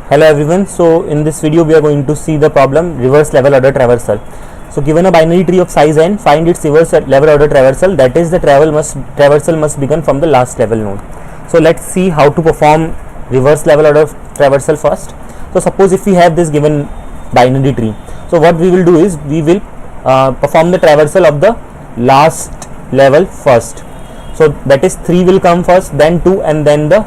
Hello everyone. So in this video we are going to see the problem reverse level order traversal. So given a binary tree of size n, find its reverse level order traversal, that is the traversal must begin from the last level node. So let's see how to perform reverse level order traversal first. So suppose if we have this given binary tree, so what we will do is we will perform the traversal of the last level first. So that is 3 will come first, then 2, and then the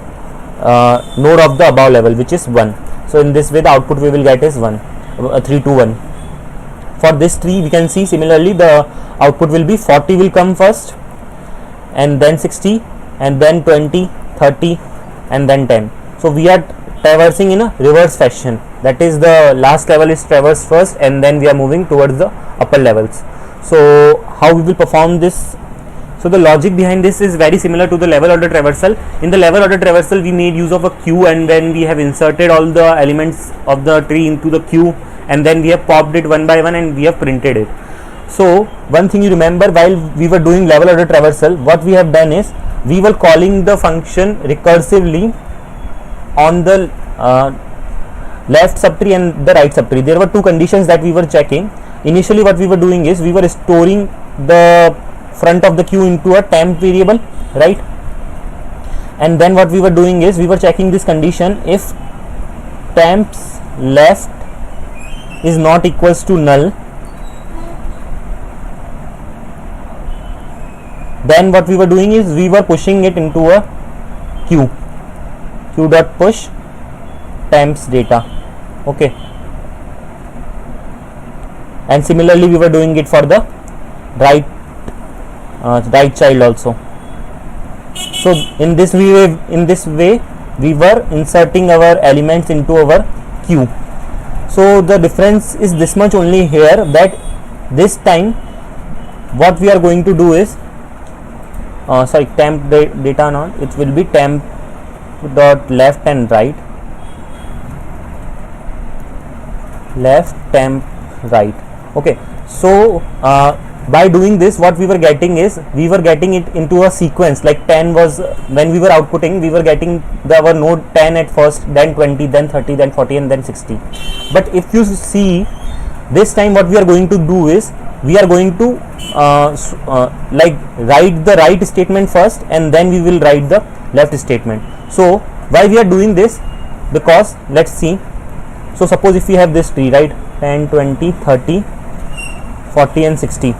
node of the above level, which is 1. So in this way the output we will get is 1, 3 to 1. For this tree we can see similarly the output will be 40 will come first, and then 60, and then 20, 30, and then 10. So we are traversing in a reverse fashion, that is the last level is traversed first and then we are moving towards the upper levels. So how we will perform this? So the logic behind this is very similar to the level order traversal. In the level order traversal we made use of a queue, and then we have inserted all the elements of the tree into the queue, and then we have popped it one by one and we have printed it. So one thing you remember, while we were doing level order traversal, what we have done is we were calling the function recursively on the left subtree and the right subtree. There were two conditions that we were checking. Initially what we were doing is we were storing the front of the queue into a temp variable, right? And then what we were doing is we were checking this condition: if temp's left is not equals to null, then what we were doing is we were pushing it into a queue dot push temp's data. Okay, and similarly we were doing it for the right child also. So in this way we were inserting our elements into our queue. So the difference is this much only here, that this time what we are going to do is temp data not, it will be temp dot left and right, left temp right. Okay, so by doing this what we were getting is we were getting it into a sequence, like 10 was when we were outputting, we were getting our node 10 at first, then 20, then 30, then 40, and then 60. But if you see this time what we are going to do is we are going to like write the right statement first and then we will write the left statement. So why we are doing this? Because let's see. So suppose if we have this tree, right, 10, 20, 30, 40 and 60.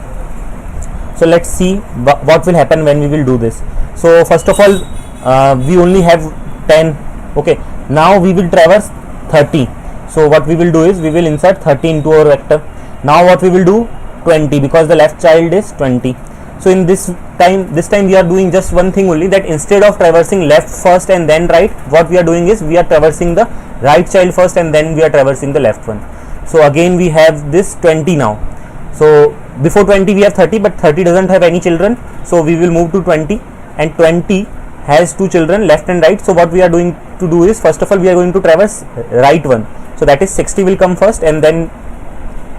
So let's see what will happen when we will do this. So first of all we only have 10. Okay, now we will traverse 30. So what we will do is we will insert 30 into our vector. Now what we will do? 20, because the left child is 20. So in this time we are doing just one thing only, that instead of traversing left first and then right, what we are doing is we are traversing the right child first and then we are traversing the left one. So again we have this 20 now. So before 20 we have 30, but 30 doesn't have any children, so we will move to 20, and 20 has two children, left and right. So what we are going to do is first of all we are going to traverse right one, so that is 60 will come first and then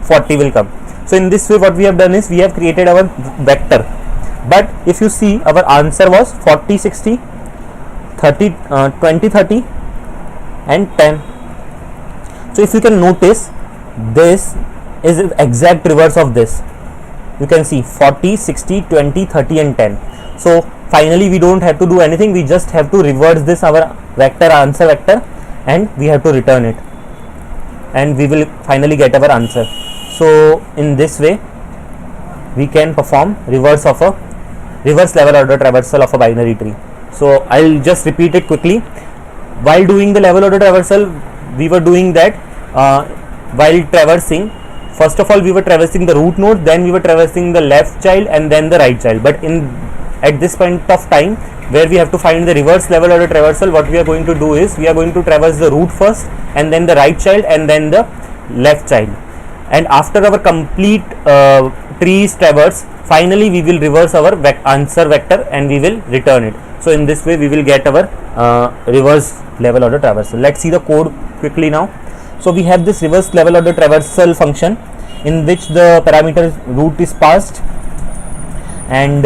40 will come. So in this way what we have done is we have created our vector. But if you see, our answer was 40, 60, 30, 20, 30 and 10. So if you can notice, this is exact reverse of this. You can see 40, 60, 20, 30 and 10. So finally we don't have to do anything, we just have to reverse this our vector, answer vector, and we have to return it, and we will finally get our answer. So in this way we can perform reverse level order traversal of a binary tree. So I'll just repeat it quickly. While doing the level order traversal, we were doing that while traversing, first of all we were traversing the root node, then we were traversing the left child and then the right child. But at this point of time where we have to find the reverse level order traversal, what we are going to do is we are going to traverse the root first and then the right child and then the left child. And after our complete tree is traversed, finally we will reverse our answer vector and we will return it. So in this way we will get our reverse level order traversal. Let's see the code quickly now. So we have this reverse level order traversal function in which the parameter root is passed, and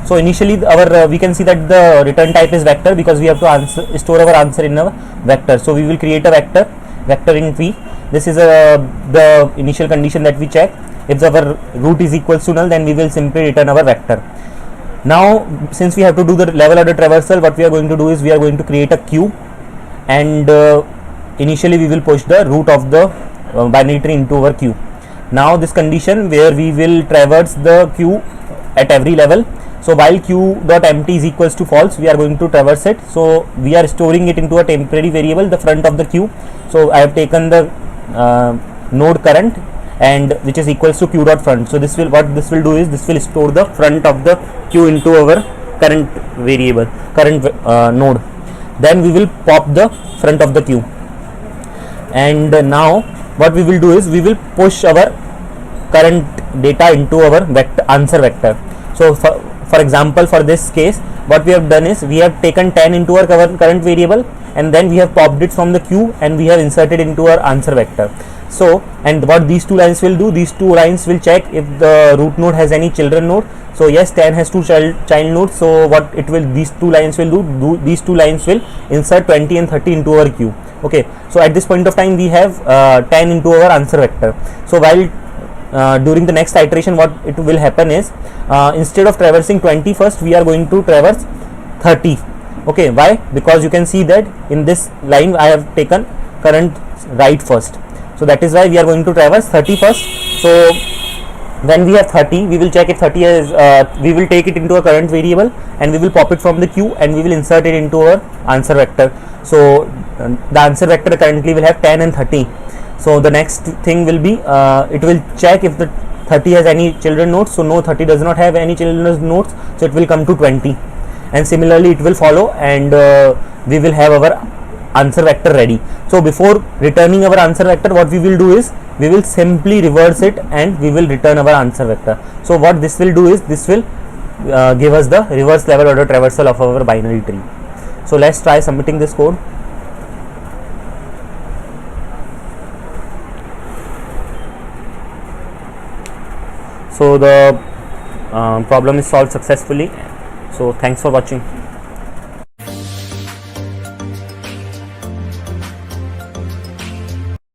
So initially our we can see that the return type is vector because we have to store our answer in a vector. So we will create a vector vector in V. This is the initial condition that we check. If our root is equals to null, then we will simply return our vector. Now since we have to do the level order traversal, what we are going to do is we are going to create a queue, and initially we will push the root of the binary tree into our queue. Now this condition where we will traverse the queue at every level. So while q dot empty is equals to false, we are going to traverse it. So we are storing it into a temporary variable, the front of the queue. So I have taken the node current, and which is equals to q dot front. So this will, what this will do is this will store the front of the queue into our current variable, current node. Then we will pop the front of the queue, and now what we will do is we will push our current data into our vector, answer vector. So for example, for this case, what we have done is we have taken 10 into our current variable, and then we have popped it from the queue and we have inserted into our answer vector. So, and what these two lines will do, these two lines will check if the root node has any children node. So yes, 10 has two child nodes. So what it will, these two lines will do, these two lines will insert 20 and 30 into our queue. Okay, so at this point of time we have 10 into our answer vector. So while during the next iteration, what it will happen is instead of traversing 20 first, we are going to traverse 30. Okay, why? Because you can see that in this line I have taken current right first. So that is why we are going to traverse 30 first. So when we have 30, we will check if 30 is, we will take it into a current variable and we will pop it from the queue and we will insert it into our answer vector. So the answer vector currently will have 10 and 30. So the next thing will be, it will check if the 30 has any children nodes. So no, 30 does not have any children nodes, so it will come to 20, and similarly it will follow, and we will have our answer vector ready. So before returning our answer vector, what we will do is we will simply reverse it and we will return our answer vector. So what this will do is this will give us the reverse level order traversal of our binary tree. So let's try submitting this code. So the problem is solved successfully. So thanks for watching.